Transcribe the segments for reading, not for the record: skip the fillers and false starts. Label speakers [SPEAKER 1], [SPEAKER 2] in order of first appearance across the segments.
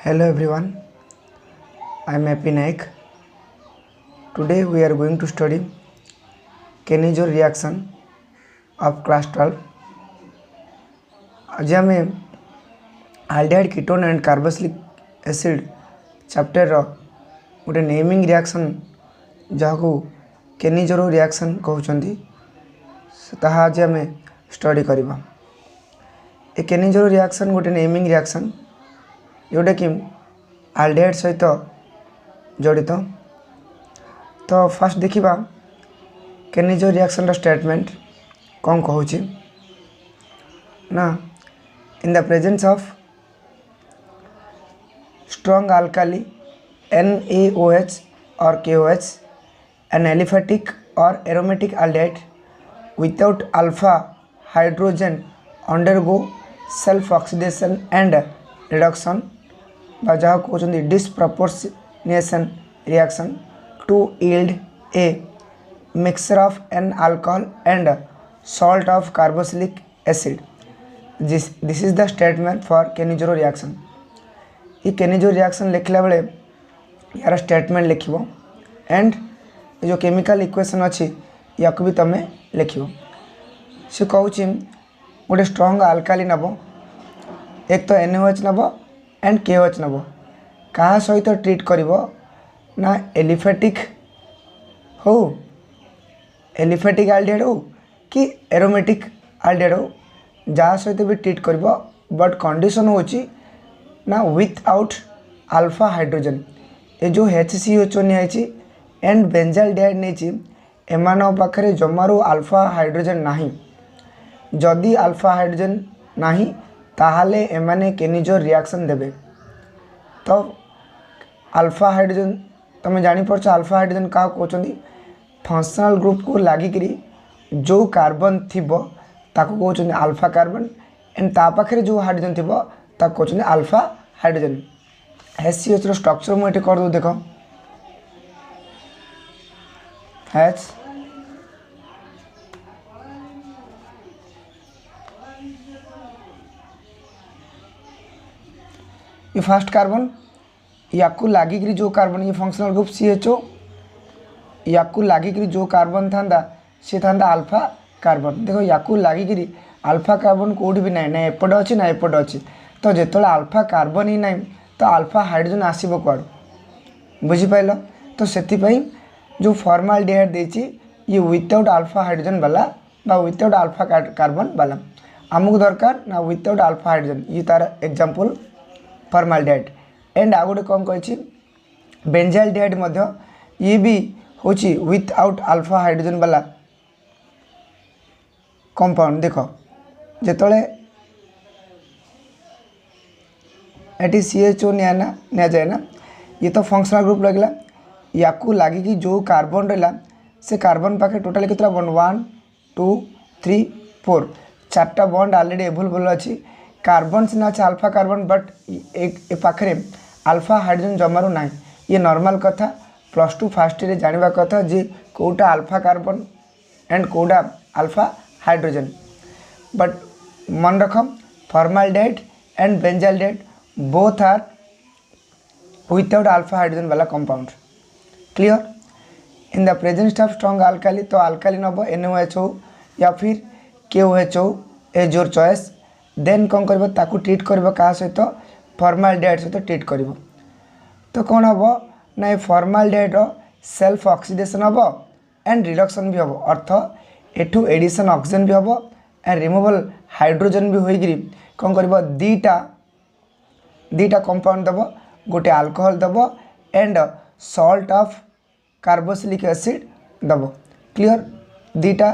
[SPEAKER 1] Hello everyone, I am Happy Naik. Today we are going to study Kennedy's reaction of class 12. आज आम aldehyde ketone and carboxylic acid chapter गोटे naming reaction जहाँ केनिजोर reaction कहते ताहा आज आम study करवा। ए केनिजोर रिएक्शन गोटे नेमिंग रिएक्शन जोटा कि आल्डिहाइड सहित जड़ित। तो फास्ट देखा केनिजोर रिएक्शन स्टेटमेंट कौन कहूँ ना, इन the presence of strong alkali NaOH or KOH, an aliphatic or aromatic aldehyde without alpha hydrogen undergo self oxidation and reduction by जहाँ कहते disproportionation reaction to yield a mixture of an alcohol and salt of carboxylic acid. This is the statement for Kennedy's reaction. ये Kennedy's reaction लिखला बेले यार statement लिखिबो and जो chemical equation अच्छी या भी तुम लिखिबो। से कहूँ गोटे स्ट्रॉन्ग अल्काली नब, एक तो NaOH नब एंड KOH नब, क्या सहित ट्रीट करिवो ना एलिफेटिक हो, एलिफेटिक आल्डिहाइड हो कि एरोमेटिक आल्डिहाइड हो, जहाँ सहित भी ट्रीट करिवो, बट कंडीशन होची ना विथआउट अल्फा हाइड्रोजन। ये जो HCOH नहीं एंड बेंजाल्डिहाइड नहीं एमान पाखे जमारू अल्फा हाइड्रोजन नाही। जदि अल्फा हाइड्रोजन नाही ताहाले एमाने केनिजोर रिएक्शन देबे। तो अल्फा हाइड्रोजन तुम जानी पार्छ, अल्फा हाइड्रोजन क्या कहते फंक्शनल ग्रुप को लागिक जो कार्बन थिबो ताको कहते अल्फा कार्बन एंड ता पाखे जो हाइड्रोजन थिबो ताको कहते अल्फा हाइड्रोजन। HCOH रो स्ट्रक्चर मुझे कर दो, देखो H ये फर्स्ट कार्बन, याकू लागिक जो कार्बन ये फंक्शनल ग्रुप CHO, याकू लागिक जो कार्बन था सी था अल्फा कार्बन। देखो याकू लागिक अल्फा कार्बन कौटी भी ना एपटे अच्छी ना एपटे अच्छी। तो जिते अल्फा कार्बन ही ना तो अल्फा हाइड्रोजन आसब कौड़, बुझिपाल। तो से जो फॉर्माल्डिहाइड देची ये विदाउट अल्फा हाइड्रोजन वाला बा विदाउट अल्फा कार्बन वाला आमको दरकार ना विदाउट अल्फा हाइड्रोजन, ये तार एग्जांपल फॉर्माल्डिहाइड। एंड आ गोटे कौन कही बेंजाल्डिहाइड ये भी हूँ विदाउट अल्फा हाइड्रोजन वाला कंपाउंड। देखो जिते ये CHO नि जाए ना, ये तो फंक्शनल ग्रुप लगला, याकू लगिकी जो कार्बन रहा से कार्बन पाखे टोटाल कितना बॉन्ड 1 2 3 4 चार्टा बॉन्ड ऑलरेडी अवेलेबल अच्छी। कार्बन सीना अच्छे अल्फा कार्बन बट एक पाखे अल्फा हाइड्रोजन जमारू ना, ये नॉर्मल कथा +2 फर्स्ट ईयर जानवा कथा जे कोटा अल्फा कार्बन एंड कोटा अल्फा हाइड्रोजन। बट मन रख formaldehyde and benzaldehyde both are without alpha hydrogen वाला compound. Clear. In the presence of strong alkali तो अल्काली नब NaOH हो या फिर KOH हो, एज योर चॉइस। देन कौन कर ताकू ट्रीट कर क्या सहित फॉर्माल्डिहाइड सहित ट्रीट कर। तो कौन हम ना ये फॉर्माल्डिहाइड सेल्फ ऑक्सीडेशन हम एंड रिडक्शन भी हम, अर्थ एठू एडिशन ऑक्सीजन भी हम एंड रिमूवल हाइड्रोजन भी होगी कौन कर दीटा कंपाउंड दब, गोटे अल्कोहल दब and salt of carboxylic acid दब। क्लियर। दीटा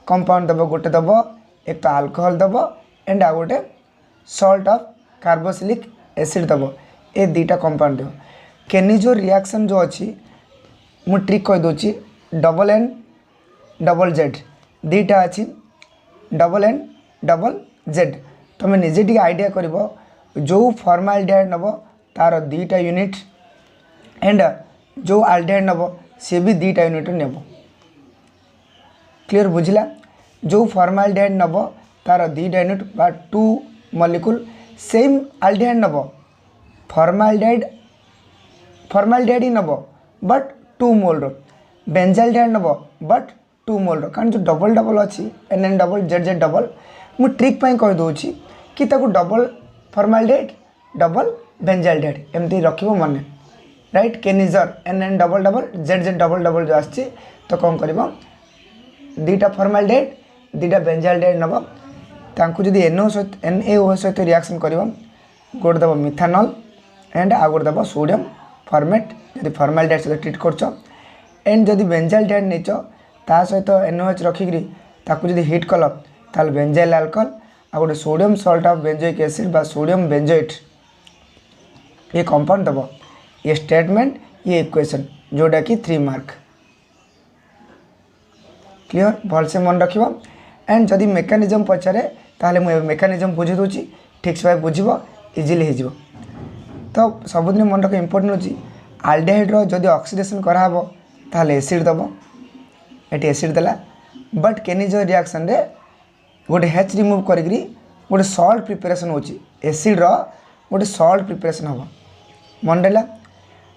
[SPEAKER 1] कंपाउंड दब, गोटे दब एक तो अल्कोहल दब एंड आ गोटे सॉल्ट ऑफ कार्बोक्सिलिक एसिड दब। ए दीटा कंपाउंड दब। केनिजोर रिएक्शन जो अच्छी मु ट्रिक कह दूची, डबल N डबल Z दीटा अच्छी, डबल N डबल Z। तुम निजे टी आइडिया कर जो फॉर्माल्डिहाइड नब तार दीटा यूनिट एंड जो आल्डिहाइड नब सी भी दीटा यूनिट नेब। क्लियर बुझला। जो फॉर्माल्डिहाइड नब तार दीटा यूनिट बा 2 मॉलिक्यूल सेम आल्डिहाइड नब फॉर्माल्डिहाइड ही नब बट 2 मोल रो बेंजाल्डिहाइड नब बट 2 मोल रो कारण जो डबल डबल अच्छी NN डबल ZZ डबल मु ट्रिक पाई कह दूची कि ताको डबल फॉर्माल्डिहाइड डबल बेंजाल्डिहाइड एमती रखिबो मन right Cannizzaro NN double double ZZ double double जो आछि तो कौन करबो दीटा फॉर्माल्डिहाइड दीटा बेंजाल्डिहाइड नब तांको जदि NaOH सहित रिएक्शन करबो गोटे दब मिथानल एंड आ गोटे दब सोडियम फॉर्मेट जदि फॉर्माल्डिहाइड सहित ट्रीट करछ एंड जदि बेंजाल्डिहाइड नेच ता सहित NaOH रखिकरी ताको जदि हिट कल ताल बेंजाइल अल्कोहल आ गोटे sodium salt of benzoic acid बा सोडियम बेंजोएट ये कंपाउंड दब ये स्टेटमेंट ये इक्वेशन जोटा कि 3 मार्क क्लियर भल से मन रखिबो एंड जदि मेकानिज्म पचारे ताहले मु मेकानिज्म बुझी दूची ठीक से बुझिबो इजीली हे जिवो तो सबुदिन मन रख इम्पोर्टेंट होची आल्डिहाइड रो जदि ऑक्सीडेशन करा हबो ताहले एसिड दबो एटी एसिड देला बट केनिजर रिएक्शन रे गोटे H रिमूव करिकरी गोटे सॉल्ट प्रिपरेशन होची एसिड रो गोटे सॉल्ट प्रिपरेशन हबो मन देला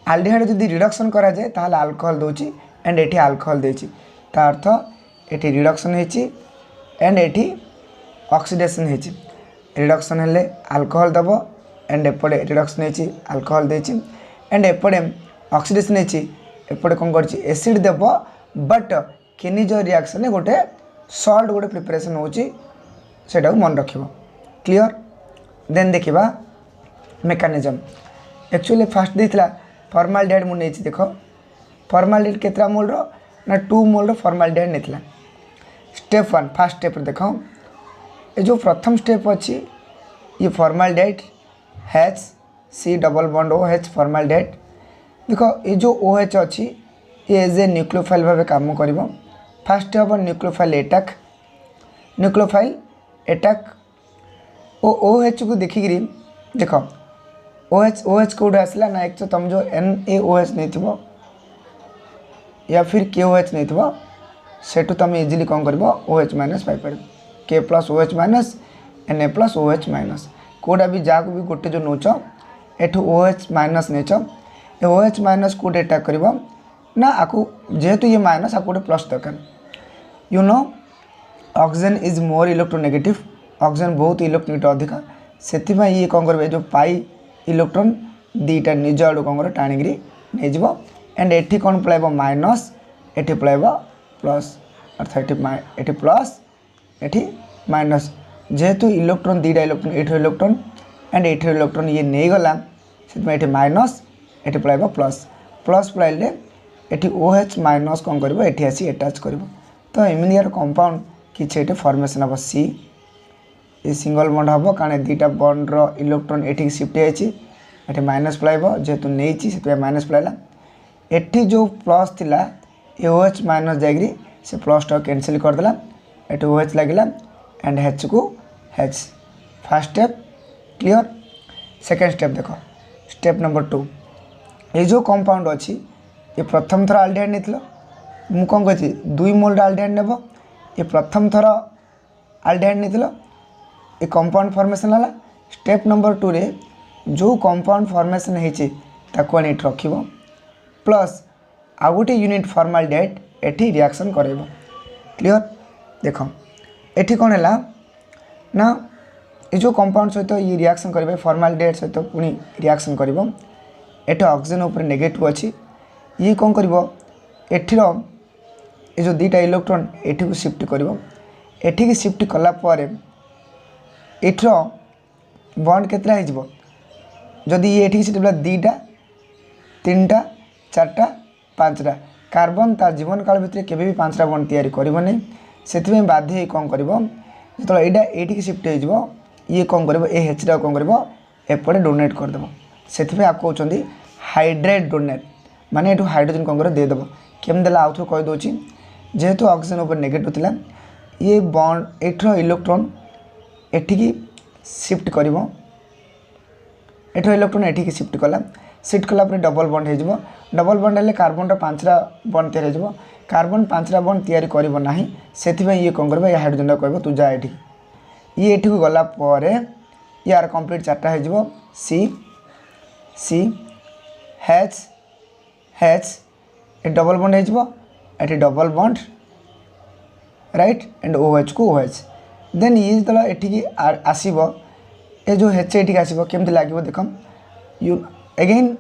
[SPEAKER 1] आल्डिहाइड जदि रिडक्शन करा जाए ताहले alcohol Dochi and eighty alcohol देची ता अर्थ एटी रिडक्शन हेची एंड एटी ऑक्सीडेशन हेची रिडक्शन हेले अल्कोहल दबो एंड एपड़े रिडक्शन हेची अल्कोहल देची एंड एपड़े ऑक्सीडेशन हेची एपड़े कोन करची एसिड देबो बट केनिजर रिएक्शन गोटे सॉल्ट गोटे प्रिपरेशन होची सेटा मन रखिबो क्लियर देन देखिबा मेकानिज्म एक्चुअली फास्ट देथिला फॉर्माल्डिहाइड मु नेछि देखो फॉर्माल्डिहाइड केतरा मोल रो ना 2 मोल रो फॉर्माल्डिहाइड नेथिला स्टेप 1 फर्स्ट स्टेप रे देखो ए जो प्रथम स्टेप अछि ये formaldehyde HC double bond OH formaldehyde देखो ये जो OH अछि ये एज ए न्यूक्लियोफाइल भाबे काम करिवो फर्स्ट हम न्यूक्लियोफाइल अटैक ओ OH को देखिकरी देखो OH कोड आसला ना एक तो तुम जो NaOH नहीं थो या फिर KOH नहीं थो सेटू तुम इजिली कौन कर OH minus Piper K plus OH minus Na plus OH minus कोडा भी जा को भी गोटे जो नौच एठू OH माइनस नेच ए OH माइनस कोड अटैक कर ना आपको जेहेतु ये माइनस आपको गोटे प्लस दरकार you know oxygen is more electronegative oxygen बहुत इलेक्ट्रोनेगेटिव अधिका से ये कौन कर जो पाई इलेक्ट्रॉन दीटा निज आड़ कौन कर टाणिकी नहीं एंड एटी कौन पलैब माइनस एटी पलैब प्लस अर्थात एटी प्लस एटी माइनस जेहेतु इलेक्ट्रॉन दीटा इलेक्ट्रॉन एठो इलेक्ट्रॉन एंड एठो इलेक्ट्रॉन ये नहीं गला से माइनस एटी पलैब प्लस प्लस पलैले एटी OH माइनस कौन कर एटी आसी अटैच कर तो एमती यार कंपाउंड किसी फॉर्मेशन हम C ये सिंगल बॉन्ड हम कारण दीटा बॉन्ड रो इलेक्ट्रॉन एटी शिफ्ट होती माइनस पलैब जेहेतु नहीं से माइनस पलैला एटी जो प्लस थिला ये OH माइनस जाकरी से प्लस टा कैंसिल करदेला एटी OH लगिला एंड H को H first step clear second step देखो स्टेप नंबर 2 ये जो कंपाउंड अच्छी ये प्रथम थर आल्डिहाइड नहीं मु कौन कही 2 मोल आल्डिहाइड नेब ये प्रथम थर आल्डिहाइड नहीं ये कंपाउंड फॉर्मेशन है स्टेप नंबर 2 रे जो कंपाउंड फॉर्मेशन होती रख प्लस आ गोटे यूनिट फॉर्माल्डिहाइड एटी रिएक्शन करेब क्लियर देख एटी कौन है ना ये जो कंपाउंड सहित ये रिएक्शन करेंगे फॉर्माल्डिहाइड सहित पुणी रिएक्शन कर एटी ऑक्सीजन उपर नेगेटिव अच्छी ये कौन कर एठीर ये जो दीटा इलेक्ट्रॉन एठी को शिफ्ट कर एठी की शिफ्ट कलापर एठीर बॉन्ड केतला हो जदि ये एठी शिफ्ट होला दीटा तीनटा चारटा पांचटा कार्बन तार जीवन काल भितर केबे भी 5टा बॉन्ड तैयारी करिवो नै सेथिमे बाध्य कौन कर जो एटा एठी शिफ्ट हो ये कौन कर H कौन कर एपटे डोनेट करदेव से आपको कहते हाइड्रेट डोनेट माने एठू हाइड्रोजन कौन कर देदेव केम देला आउ थोड़ा कहीदे जेहेतु ऑक्सीजन ऊपर नेगेटिव थिला ये बॉन्ड एठर इलेक्ट्रॉन एठिकी शिफ्ट कर एठर इलेक्ट्रॉन एठिकी शिफ्ट कला डबल बॉन्ड हो डबल बॉन्ड हेल्ले कार्बन 5टा बॉन्ड तैयारी हो कार्बन 5टा बॉन्ड तैयारी करना से ये कौन कर हाइड्रोजन कह तू जा ये एठी को गला यार कंप्लीट 4टा हो सी सी H H ए डबल बॉन्ड हो double bond right and OH को OH देन ये जो ये आसब ए जो H ये आसब केमती लगे देख यू अगेन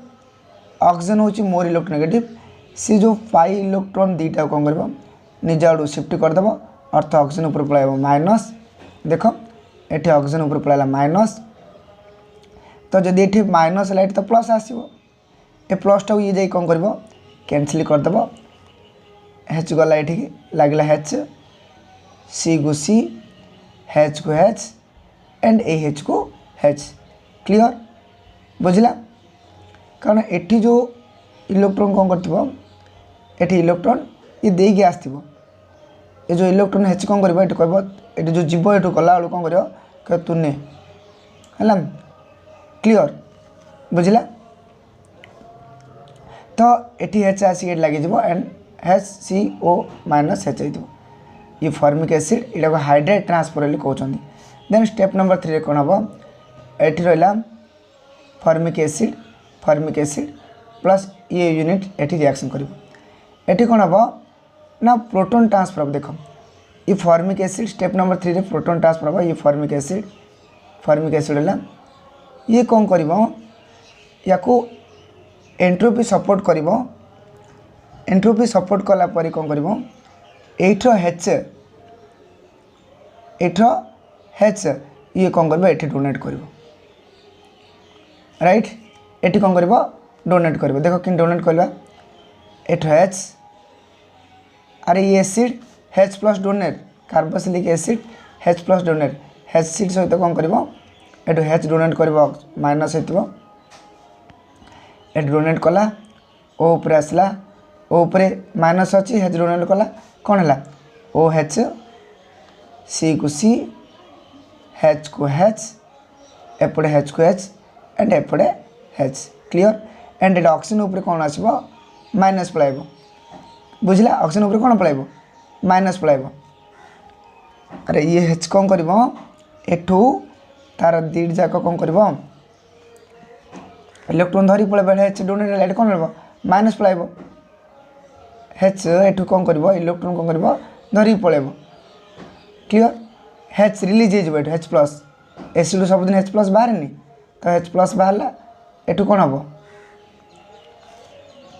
[SPEAKER 1] ऑक्सीजन हूँ मोर इलेक्ट्रोनेगेटिव सी जो 5 इलेक्ट्रॉन दीटा कौन कर निज आड़ शिफ्ट करदेव अर्थ ऑक्सीजन ऊपर पलैब माइनस देख ये ऑक्सीजन ऊपर पलैला माइनस तो जदि ये माइनस है तो प्लस आसो ए प्लस टाक ये कौन कर कैनसल करदेव H गला ये लगला H सी को सी H को H एंड ए H को H क्लियर बुझला कारण एठी जो इलेक्ट्रॉन कौन कर इलेक्ट्रॉन ये देकी आसो ये जो इलेक्ट्रॉन H कौन कर कह ये जो जीव ये गला बेलू कौन कर तुने है क्लियर बुझला तो ये H आसिक लगे एंड HCO माइनस H ये फॉर्मिक एसिड यहाँ हाइड्रेट ट्रांसफर कहते देन स्टेप नंबर 3 कौन हम ये रहा फॉर्मिक एसिड प्लस ये यूनिट ये रिएक्शन कर कौन हम ना प्रोटॉन ट्रांसफर हम देख ये फॉर्मिक एसिड स्टेप नंबर 3 रे प्रोटॉन ट्रांसफर हम ये फॉर्मिक एसिड है ये कौन कर या एंट्रोपी सपोर्ट कर एंट्रोपी सपोर्ट कला परी कौन कर H ये कौन कर ये डोनेट कर राइट ये कौन कर डोनेट कर देख कि डोनेट करवा H अरे ये acid H plus donate carboxylic acid H plus donate H seed सहित कौन कर H डोनेट कर माइनस हो डोनेट कला ओ ऊपर आसला ओ ऊपर माइनस अच्छी H डोनेट कला कौन है OH सी को सी H को H एपटे H को H एंड एपटे H क्लियर एंड ये ऑक्सीजन ऊपर कौन आसो माइनस पलैब बुझला ऑक्सीजन ऊपर कौन पलैब माइनस पलैब अरे ये H कौन कर एठू तार दीट जाक कौन कर इलेक्ट्रॉन धरी पलैब H डोनेट है कौन हम माइनस पलैब H एठू कौन कर इलेक्ट्रॉन कौन कर धरी पलैब क्लियर H रिलीज हो H प्लस एसिड सबुदिन H प्लस बाहर तो H प्लस बाहर एठू कौन हम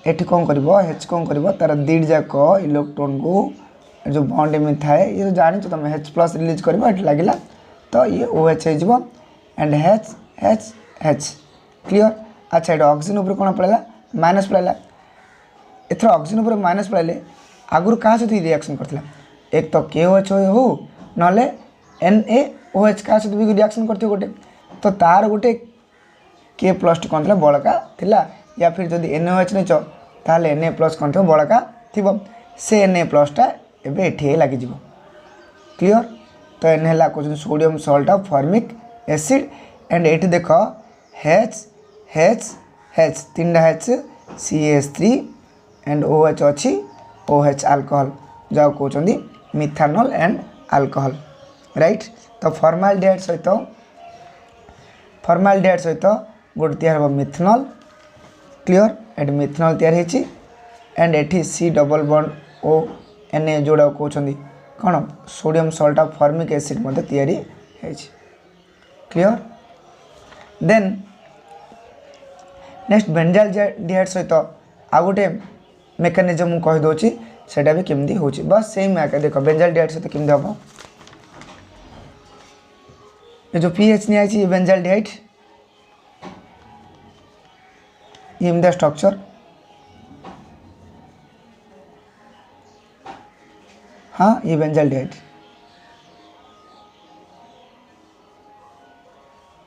[SPEAKER 1] एठी कौन कर H कौन कर तार दीट जाक इलेक्ट्रॉन को जो बॉन्ड में थाए ये जान तुम H प्लस रिलीज कर लगे तो ये OH हो एंड H क्लियर अच्छा ये ऑक्सीजन ऊपर कौन पड़ेगा माइनस पड़ेगा एथर ऑक्सीजन ऊपर माइनस पड़े आगुरी क्या सहित रिएक्शन करता एक तो KOH हो ना NaOH क्या सहित भी रिएक्शन करते गोटे तो तार गोटे K प्लस कौन था बड़का थिला या फिर जदि NaOH नहीं ताले Na प्लस कौन थो बड़का थी से Na प्लसटा एवं लगे क्लियर तो एन है कौन sodium salt of formic acid and ये देख H तीन H CH3 एंड OH अच्छी OH अल्कोहल जो कहते मिथानल एंड अल्कोहल राइट तो फॉर्माल्डिहाइड सहित गोटे तैयार हम मिथनल क्लियर एंड मिथनल तैयार होती एंड ये C double bond O Na जोड़ा कहते कौन sodium salt of formic acid तैयारी क्लियर देन नेक्स्ट बेंजाल्डिहाइड सहित आ गोटे मेकानिजम मुझे कहीदे सेटा भी केमती हो बस सेम आके देख बेंजाल्डिहाइड सहित केमती हम ये जो पीएच नहीं बेंजाल्डिहाइड ये स्ट्रक्चर हाँ ये बेंजाल्डिहाइड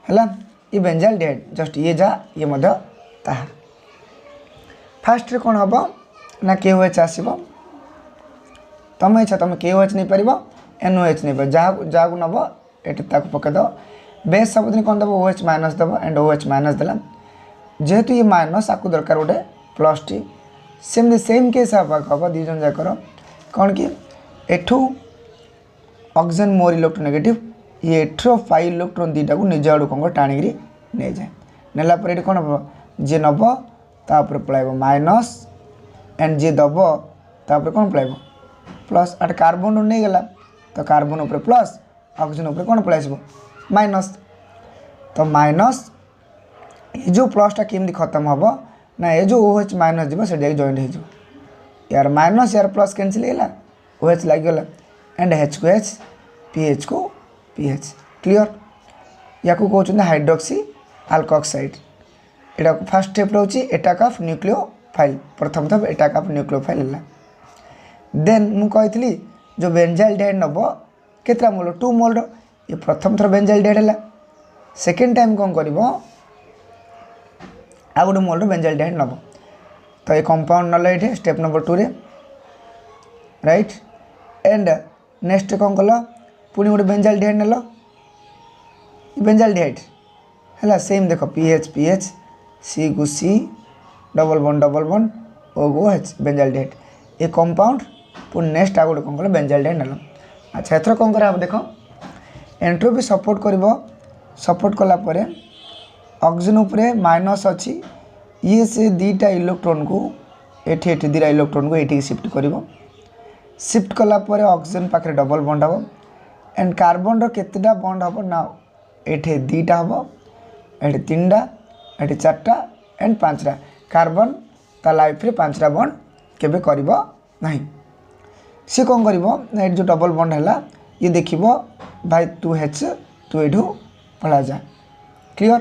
[SPEAKER 1] है ये बेंजाल्डिहाइड जस्ट ये जा ये ताहा फास्ट कौन हम ना KOH आसब तुम इच्छा तुम KOH नहीं पार NOH नहीं पार जहाँ को नब ये पकईद बेस सब दिन कौन दब OH माइनस दब एंड OH माइनस देला जेहेतु ये माइनस आपको दरकार गोटे प्लस टी सेम केस हम दीज जाकर कौन कि एठू ऑक्सीजन मोर इलेक्ट्रोनेगेटिव ये 5 इलेक्ट्रॉन दीटा को निज आड़ कौन टाणिकी नहीं जाए नेला पर ये कौन हम जी नब तापर पलैब माइनस एंड जी दब तापर कौन पलैब प्लस आठ कार्बन नहीं गला तो कार्बन उपर प्लस ऑक्सीजन उपर कौन पलैस माइनस तो माइनस ये जो प्लसटा केमती खत्म हम ना ये जो OH माइनस जीव से जॉइंट हो यार माइनस यार प्लस कैंसिल होगा OH लगिगला एंड H को H PH को PH क्लियर या कहते हाइड्रोक्सी अल्कोक्साइड एटा फर्स्ट स्टेप रोचे एटाक ऑफ न्यूक्लियोफाइल प्रथम थप एटाक ऑफ न्यूक्लियोफाइल है देन मु कही जो बेंजाइलडिहाइड नब केतरा मोल 2 मोल ये प्रथम थर बेंजाइलडिहाइड है सेकेंड टाइम कौन कर आ गोटे मोल बेंजाइलडिहाइड नब तो ये कंपाउंड नल ये स्टेप नंबर 2 रे राइट एंड नेक्स्ट कौन कल पुणी गोटे बेंजाइलडिहाइड नेल बेंजाइलडिहाइड है सेम देख PH PH C को C डबल बॉन्ड O को H बेंजाइलडिहाइड ये कंपाउंड पुणी नेक्स्ट आ गोटे कौन कल बेंजाइलडिहाइड नेल अच्छा एथर कौन कर देख एंट्रोपी सपोर्ट कर सपोर्ट कलापर ऑक्सीजन उपरे माइनस अच्छी ये से दीटा इलेक्ट्रॉन को एठी दीटा इलेक्ट्रॉन को ये शिफ्ट कर शिफ्ट कलापर ऑक्सीजन पाखे डबल बॉन्ड हम एंड कार्बन रेतटा बॉन्ड हम ना ये दीटा हम ये 3टा ये 4टा एंड 5टा कार्बन ता लाइफ रे 5टा बॉन्ड केबे करिबो नहीं सी कौन कर जो डबल बॉन्ड है ये देख भाई तू H तू ये पला जा क्लियर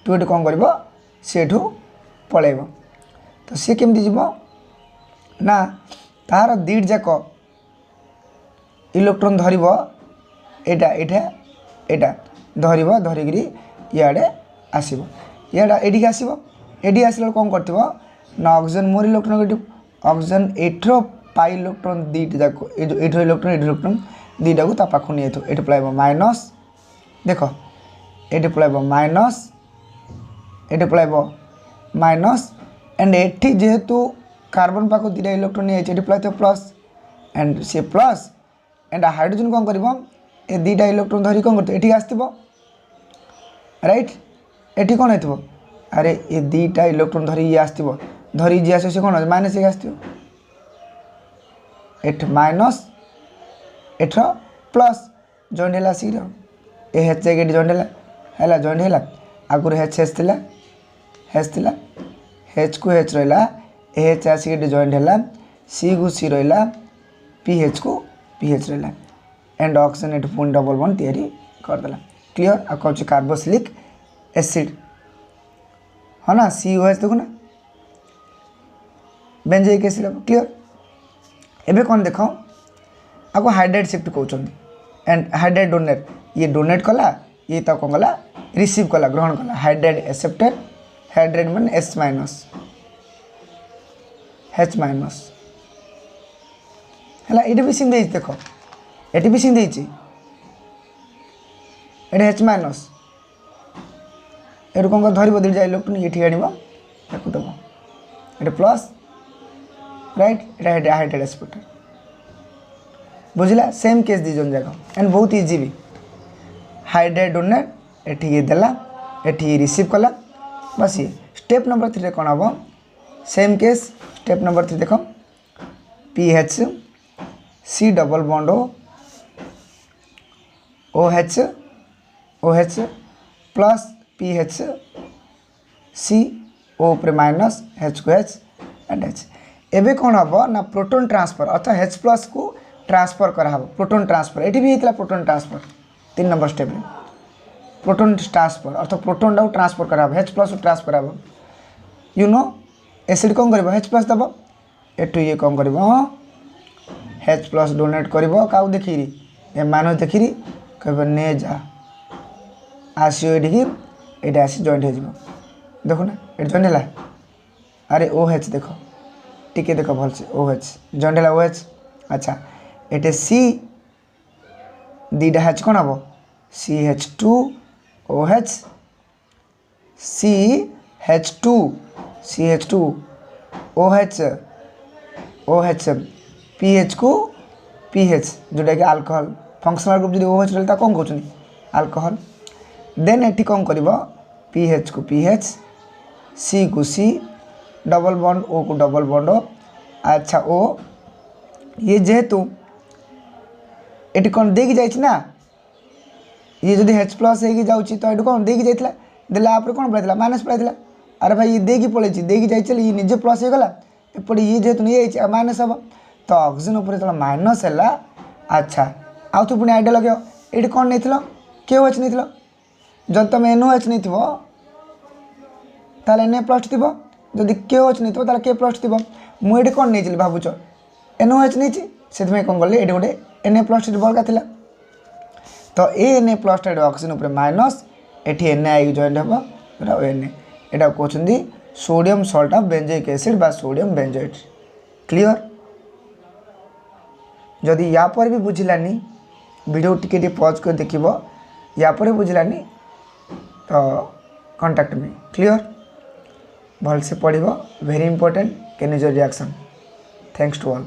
[SPEAKER 1] तू ये कौन कर सी पलैब तो सी केमती जीव ना तार दीट जाक इलेक्ट्रॉन धर एटा एटा एटा धर धरिकी इे आसो ये आसो ये आसला कौन कर ना oxygen more electron negative oxygen एठर पाई इलेक्ट्रॉन दीटा जाक एठर इलेक्ट्रॉन दीटा को पाखु नहीं ये पलैब माइनस देख ये पलैब माइनस ये पलैब माइनस एंड एटी जेहेतु कार्बन पाख दीटा इलेक्ट्रॉन नहीं पलैब plus and C plus and hydrogen कौन कर ये दीटा इलेक्ट्रॉन धरी कौन कर आसो राइट ये कौन हो अरे ये दीटा इलेक्ट्रॉन धरी ये आसो धरी जी आस कौन माइनस एक आसो एट माइनस एठर प्लस जॉइंट है शीघ्र ये H जैक जॉइंट है जॉइंट है आगुरी H थी H को H रहा H आसिक जॉइंट है C को C रहा PH को PH रहा एंड ऑक्सीजन ये पुणी डबल बॉन्ड तैयारी करदेला क्लियर आ कौन कार्बोक्सिलिक एसिड हाँ ना COH देखो ना बेंजोइक एसिड क्लियर एबे कौन देख आपको हाइड्रेट शिफ्ट कहते एंड हाइड्रेट डोनेट ये डोनेट कला ये तो कौन कला रिसीव कला ग्रहण कला हाइड्रेट एक्सेप्टेड हाइड्रेट मान H माइनस है ये भी सिंह देख ये भी सिंह ये H माइनस ये कौन धर दीटा इलेक्ट्रॉन ये आण दब ये प्लस राइट ये हाइड्रेट एक्सेप्टेड बुझला सेम केस दी जन जाक एंड बहुत इजी भी हाइड्रेट डोनेट ये देला ये रिसीव कला बस ये स्टेप नंबर 3 कौन हम सेम केस स्टेप नंबर 3 देख PH C double bond OH plus PH C O पर माइनस H को H एंड H एबे कौन हम ना प्रोटोन ट्रांसफर अर्थात H प्लस को ट्रांसफर करा प्रोटोन ट्रांसफर ये भी होता प्रोटोन ट्रांसफर 3 नंबर स्टेप में प्रोटोन ट्रांसफर अर्थात प्रोटोन टाक ट्रांसफर करा H प्लस ट्रांसफर हम यू नो एसिड कौन कर H प्लस दब एटू ये कौन कर H प्लस डोनेट कर क्या देखी ए माइनस देखी कह ने जा आसो ये आसी जॉइंट हो देखो ना ये जॉइंट है अरे OH देख टिके देख भलसे OH जॉइंट है OH अच्छा ये C दीटा H कौन हम CH2OH CH2 OH PH को PH जोटा कि अल्कोहल फंक्शनल ग्रुप जो OH रहा कौन कहते अल्कोहल देन ये कौन कर PH को PH सी को सी डबल बॉन्ड ओ को डबल बॉन्ड ओ अच्छा ओ ये जेहेतु ये कौन देकी जाइए ना ये जदि H प्लस हो जाऊँगी तो ये कौन देकी जाइए देला आप कौन पड़ाई माइनस पड़ाई अरे भाई ये देकी पड़े देकी जाइए ये निजे प्लस हो गला एपटे ये जेहेतु नहीं माइनस हम तो ऑक्सीजन उपर जो माइनस है अच्छा आउ तू पुणी आइडिया लगे ये कौन नहीं KOH नहीं जब तुम NOH नहीं थो Na प्लस थी जदि KOH नहीं थो K प्लस थी मुझे कौन नहीं भावुच NOH नहीं से कौन कली ये गोटे Na प्लस बलगा था तो ये Na प्लस ऑक्सीजन उपर माइनस ये Na जॉइंट हम Na यहाँ कहते sodium salt of benzoic acid बा सोडियम बेंजोएट क्लियर जदि या पर भी बुझिलानी वीडियो टिके पॉज कर देखिबो या पर बुझिलानी तो कांटेक्ट मी क्लियर भल से पढ़िबो very important Cannizzaro reaction thanks to all.